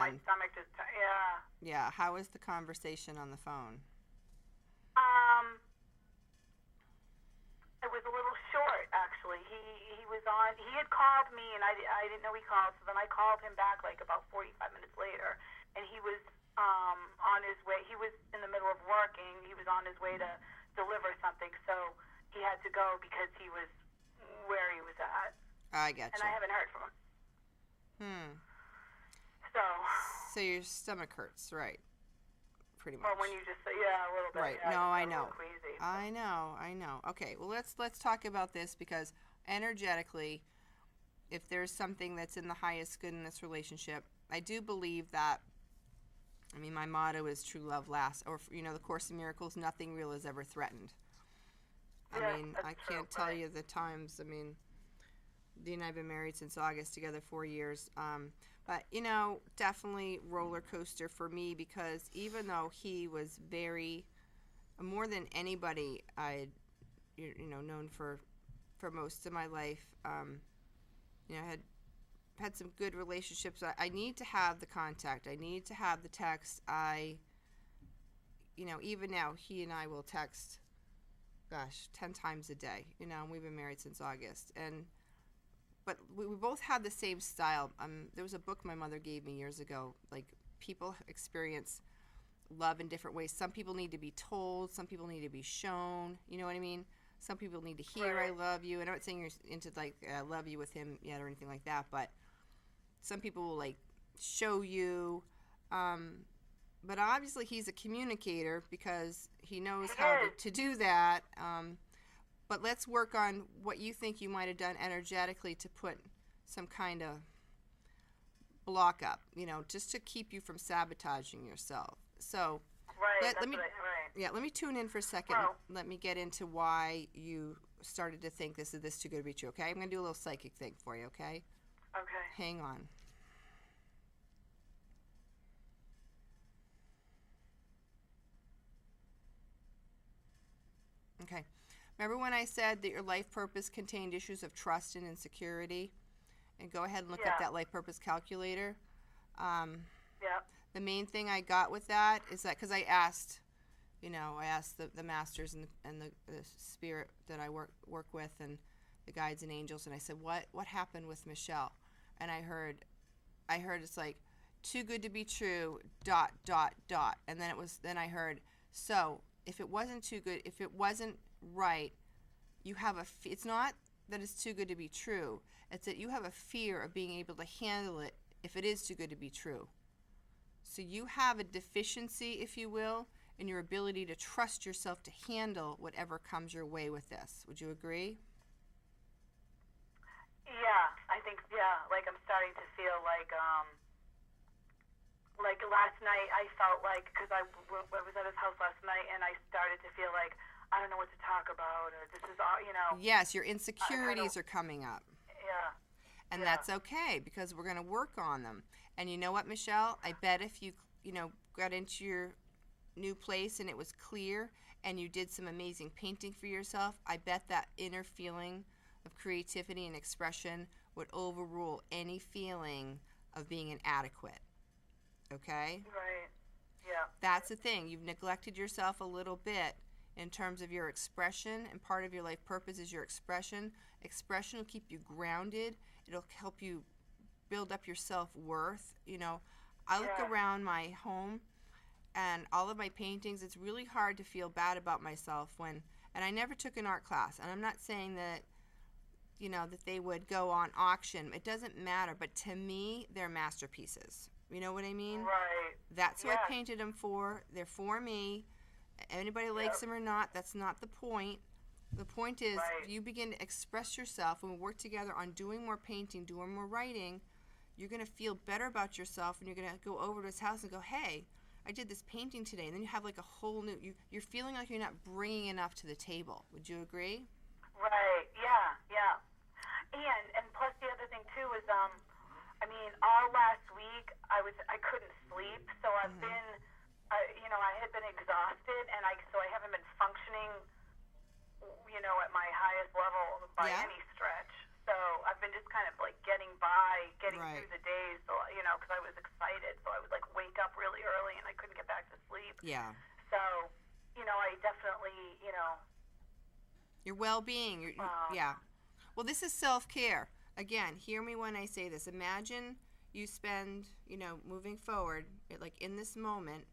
My stomach just, Yeah, how was the conversation on the phone? It was a little short, actually. He was on, he had called me, and I didn't know he called, so then I called him back like about 45 minutes later, and he was on his way. He was in the middle of working. He was on his way to deliver something, so he had to go because he was where he was at. I got you. And I haven't heard from him. So your stomach hurts, right? Pretty much. Well, when you just say, a little bit. Right. Yeah, no, I know. Queasy. I know. Okay. Well, let's talk about this, because energetically, if there's something that's in the highest good in this relationship, I do believe that. I mean, my motto is true love lasts, or the Course in Miracles, nothing real is ever threatened. I mean, I can't tell you the times. I mean, Dee and I have been married since August, together 4 years. But, definitely roller coaster for me, because even though he was very, more than anybody I'd, known for most of my life, had some good relationships. I need to have the contact. I need to have the text. Even now, he and I will text, 10 times a day. We've been married since August. But we both had the same style. There was a book my mother gave me years ago. Like, people experience love in different ways. Some people need to be told. Some people need to be shown. You know what I mean? Some people need to hear, right. I love you. And I'm not saying you're into, I love you with him yet or anything like that. But some people will, show you. But obviously he's a communicator, because he knows how to do that. But let's work on what you think you might have done energetically to put some kind of block up, just to keep you from sabotaging yourself. So let me tune in for a second. Well, let me get into why you started to think this is too good to be true, okay? I'm going to do a little psychic thing for you, okay? Okay. Hang on. Okay. Remember when I said that your life purpose contained issues of trust and insecurity? And go ahead and look up that life purpose calculator. The main thing I got with that is that, because I asked the masters and the spirit that I work with, and the guides and angels, and I said, what happened with Michelle? And I heard it's like, too good to be true, ... And then I heard, so if it wasn't too good, if it wasn't right, you have it's not that it's too good to be true, it's that you have a fear of being able to handle it if it is too good to be true. So you have a deficiency, if you will, in your ability to trust yourself to handle whatever comes your way with this. Would you agree? Yeah, I think, like I'm starting to feel like last night I felt like, because I was at his house last night, and I started to feel like, I don't know what to talk about, or this is all, Yes, your insecurities are coming up. Yeah. And that's okay, because we're going to work on them. And you know what, Michelle? I bet if you, got into your new place and it was clear and you did some amazing painting for yourself, I bet that inner feeling of creativity and expression would overrule any feeling of being inadequate. Okay? Right. Yeah. That's the thing. You've neglected yourself a little bit in terms of your expression, and part of your life purpose is your expression. Expression will keep you grounded. It'll help you build up your self-worth. I look around my home and all of my paintings. It's really hard to feel bad about myself and I never took an art class, and I'm not saying that that they would go on auction. It doesn't matter, but to me, they're masterpieces. You know what I mean? Right. That's who I painted them for. They're for me. Anybody likes them or not, that's not the point. The point is, you begin to express yourself, and we work together on doing more painting, doing more writing, you're going to feel better about yourself, and you're going to go over to his house and go, hey, I did this painting today. And then you have like a whole new, you're feeling like you're not bringing enough to the table. Would you agree? Right, yeah. And plus the other thing too is, all last week I couldn't sleep, so I've been, I had been exhausted, and so I haven't been functioning, at my highest level by any stretch. So I've been just kind of like getting through the days, so, because I was excited, so I Yeah. So, I definitely, Your well-being. Yeah. Well, this is self-care. Again, hear me when I say this. Imagine you spend, moving forward, like in this moment,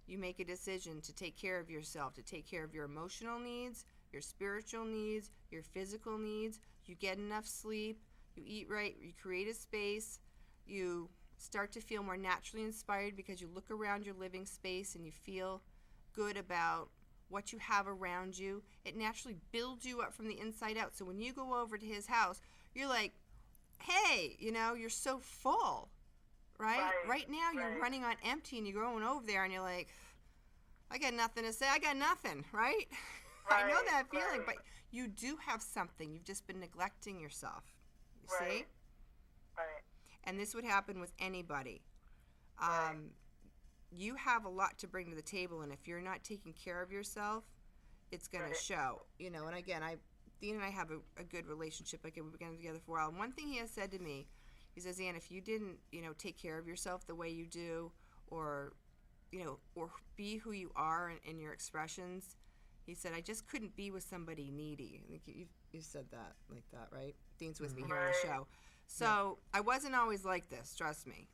you make a decision to take care of yourself, to take care of your emotional needs, your spiritual needs, your physical needs. You get enough sleep, you eat right, you create a space, you start to feel more naturally inspired because you look around your living space and you feel good about what you have around you. It naturally builds you up from the inside out. So when you go over to his house, you're like, hey, you're so full, right? Right now you're running on empty and you're going over there and you're like, I got nothing to say. I got nothing, right? I know that feeling, but you do have something. You've just been neglecting yourself. You see? Right. And this would happen with anybody. You have a lot to bring to the table, and if you're not taking care of yourself, it's going to show. And again, Dean and I have a good relationship. Like, we've been together for a while. And one thing he has said to me, he says, Ann, if you didn't, take care of yourself the way you do, or be who you are in your expressions, he said, I just couldn't be with somebody needy. I think you said that like that, right? Dean's with me here on the show. So I wasn't always like this, trust me.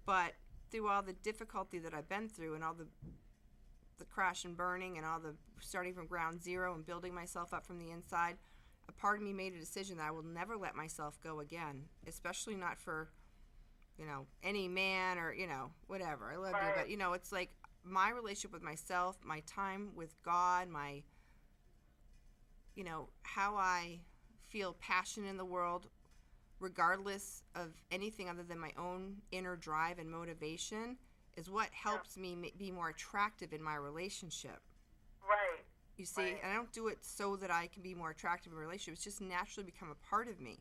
But through all the difficulty that I've been through and all the crash and burning and all the starting from ground zero and building myself up from the inside, a part of me made a decision that I will never let myself go again, especially not for, any man or, whatever. I love you, but, it's like my relationship with myself, my time with God, my, how I feel passion in the world, regardless of anything other than my own inner drive and motivation, is what helps me be more attractive in my relationship. Right. You see, and I don't do it so that I can be more attractive in a relationship. It's just naturally become a part of me.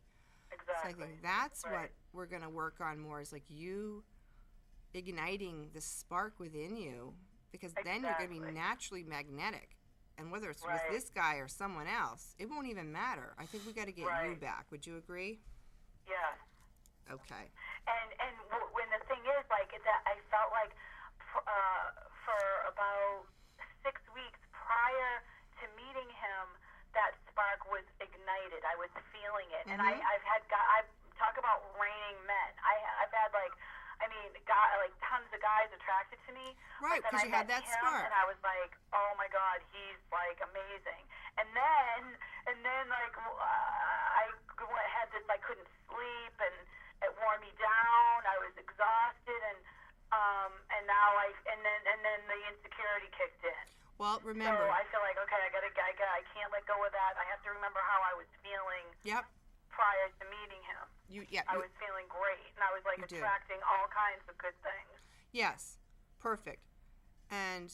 Exactly. So I think that's what we're going to work on more, is like you igniting the spark within you, because then you're going to be naturally magnetic. And whether it's with this guy or someone else, it won't even matter. I think we got to get you back. Would you agree? Yes. Okay. And when the thing is, like, that I felt like for about 6 weeks prior to meeting him, that spark was ignited. I was feeling it. And I talk about raining men. I've had tons of guys attracted to me. Right, because you had that spark. And I was like, oh my God, he's like amazing. And then like I had this, I couldn't sleep and it wore me down. I was exhausted and now and then the insecurity kicked in. Well, remember. So I feel like, okay, I can't let go of that. I have to remember how I was feeling. Yep. Prior to meeting him. I was feeling great, and I was like attracting all kinds of good things. Yes, perfect. And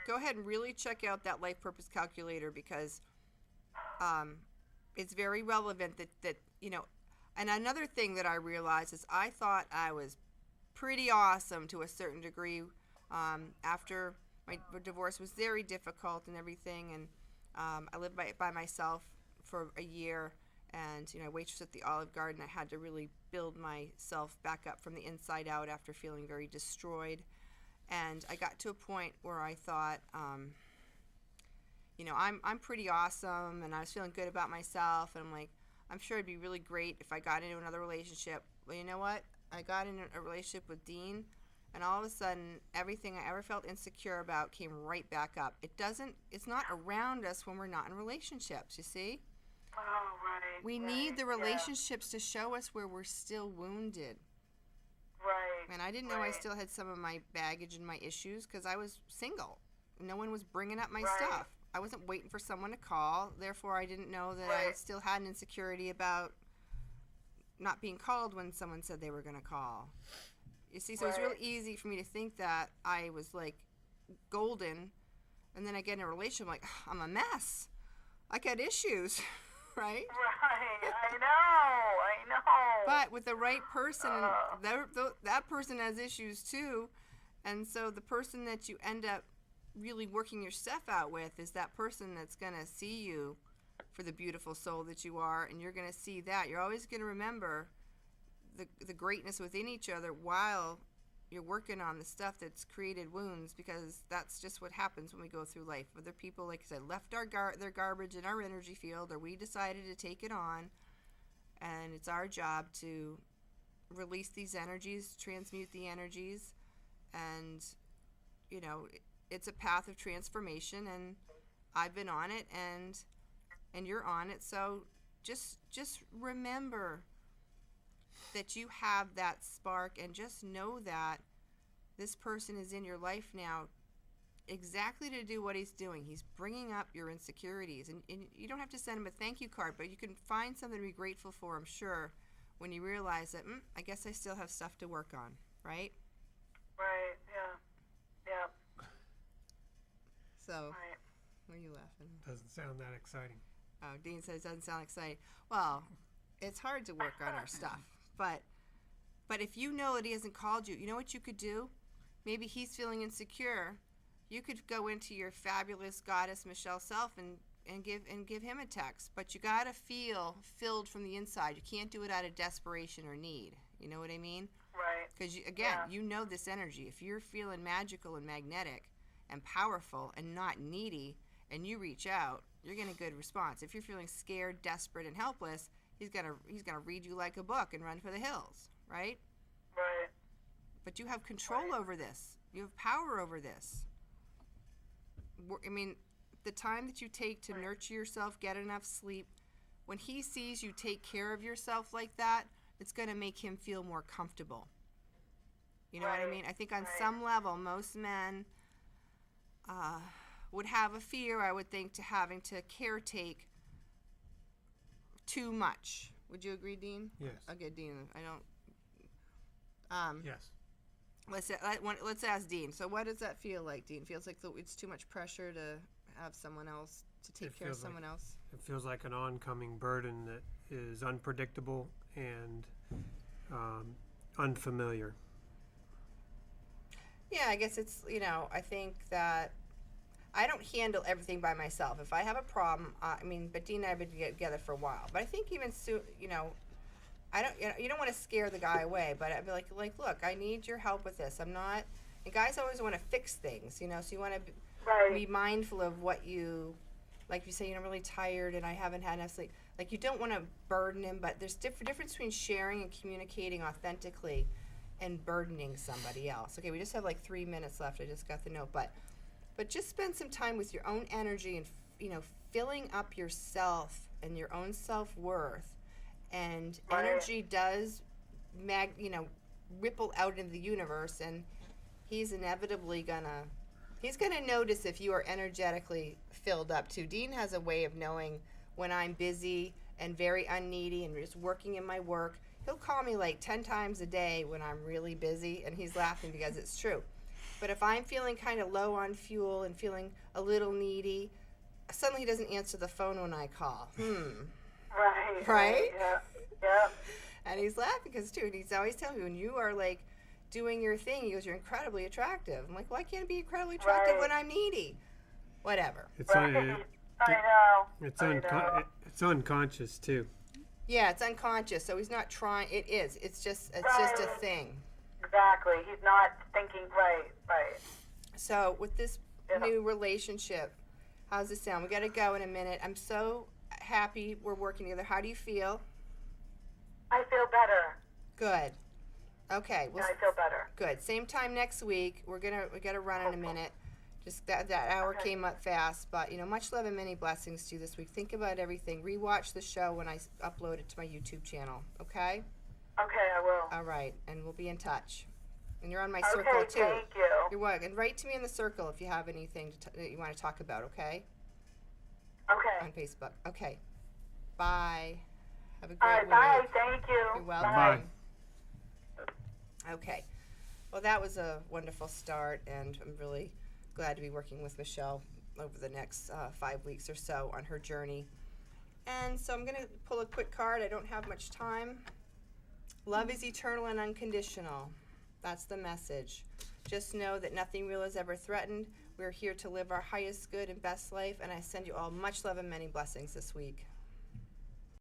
go ahead and really check out that life purpose calculator, because it's very relevant that and another thing that I realized is I thought I was pretty awesome to a certain degree after my divorce was very difficult and everything, and I lived by myself for a year. And, I waitressed at the Olive Garden. I had to really build myself back up from the inside out after feeling very destroyed. And I got to a point where I thought, I'm pretty awesome, and I was feeling good about myself. And I'm like, I'm sure it'd be really great if I got into another relationship. Well, you know what? I got in a relationship with Dean, and all of a sudden, everything I ever felt insecure about came right back up. It's not around us when we're not in relationships, you see? Oh, right. We need the relationships to show us where we're still wounded. Right. And I didn't know I still had some of my baggage and my issues because I was single. No one was bringing up my stuff. I wasn't waiting for someone to call. Therefore, I didn't know that I still had an insecurity about not being called when someone said they were going to call. You see, so it's really easy for me to think that I was like golden, and then I get in a relationship, I'm like, I'm a mess. I got issues. Right? Right, I know. But with the right person, that person has issues too, and so the person that you end up really working your stuff out with is that person that's going to see you for the beautiful soul that you are, and you're going to see that. You're always going to remember the greatness within each other while you're working on the stuff that's created wounds, because that's just what happens when we go through life. Other people, like I said, left their garbage in our energy field, or we decided to take it on, and it's our job to release these energies, transmute the energies, and you know, it's a path of transformation, and I've been on it, and you're on it. So just remember that you have that spark, and just know that this person is in your life now exactly to do what he's doing. He's bringing up your insecurities, and you don't have to send him a thank you card, but you can find something to be grateful for, I'm sure, when you realize that, I guess I still have stuff to work on, right? Right, yeah. So, right. Why are you laughing? Doesn't sound that exciting. Oh, Dean says it doesn't sound exciting. Well, it's hard to work on our stuff, but if you know that he hasn't called you, you know what you could do? Maybe he's feeling insecure. You could go into your fabulous goddess Michelle self and give him a text, but you gotta feel filled from the inside. You can't do it out of desperation or need. You know what I mean? Right. Because you know this energy. If you're feeling magical and magnetic and powerful and not needy, and you reach out, you're getting a good response. If you're feeling scared, desperate, and helpless, he's gonna read you like a book and run for the hills, right? Right. But you have control over this. You have power over this. I mean, the time that you take to nurture yourself, get enough sleep, when he sees you take care of yourself like that, it's going to make him feel more comfortable. You know what I mean? I think on some level, most men would have a fear, I would think, to having to caretake too much. Would you agree, Dean? Yes. Okay, Dean, I don't... yes. Let's ask Dean. So what does that feel like, Dean? Feels like it's too much pressure to have someone else, to take care of someone else? It feels like an oncoming burden that is unpredictable and unfamiliar. Yeah, I guess it's, I think that I don't handle everything by myself. If I have a problem, but Dean and I have been together for a while. But I think even soon, you don't want to scare the guy away, but I'd be like, look, I need your help with this. I'm not, and guys always want to fix things, so you want to be mindful of what you, like you say, I'm really tired and I haven't had enough sleep. Like, you don't want to burden him, but there's difference between sharing and communicating authentically and burdening somebody else. Okay, we just have like 3 minutes left. I just got the note, but just spend some time with your own energy and, filling up yourself and your own self-worth. And energy does, ripple out into the universe, and he's inevitably gonna notice if you are energetically filled up too. Dean has a way of knowing when I'm busy and very unneedy and just working in my work. He'll call me like 10 times a day when I'm really busy, and he's laughing because it's true. But if I'm feeling kind of low on fuel and feeling a little needy, suddenly he doesn't answer the phone when I call. Right? Yeah. And he's laughing because too, and he's always telling me, when you are like doing your thing, he goes, you're incredibly attractive. I'm like, well, I can't be incredibly attractive when I'm needy. Whatever. I know. It's unconscious too. Yeah, it's unconscious, so he's not trying. It is. It's just a thing. Exactly. He's not thinking. Right. So with this new relationship, how's it sound? We got to go in a minute. I'm so happy we're working together. How do you feel? I feel better. Good. Okay. Well, I feel better. Good. Same time next week. We got to run in a minute. Just that hour came up fast, but much love and many blessings to you this week. Think about everything. Rewatch the show when I upload it to my YouTube channel. Okay? Okay, I will. All right, and we'll be in touch. And you're on my circle too. Thank you. You're welcome. And write to me in the circle if you have anything that you want to talk about. Okay? Okay. On Facebook. Okay. Bye. Have a great week. Bye. Thank you. You're welcome. Bye. Okay. Well, that was a wonderful start, and I'm really glad to be working with Michelle over the next 5 weeks or so on her journey. And so I'm going to pull a quick card. I don't have much time. Love is eternal and unconditional. That's the message. Just know that nothing real is ever threatened. We're here to live our highest good and best life, and I send you all much love and many blessings this week.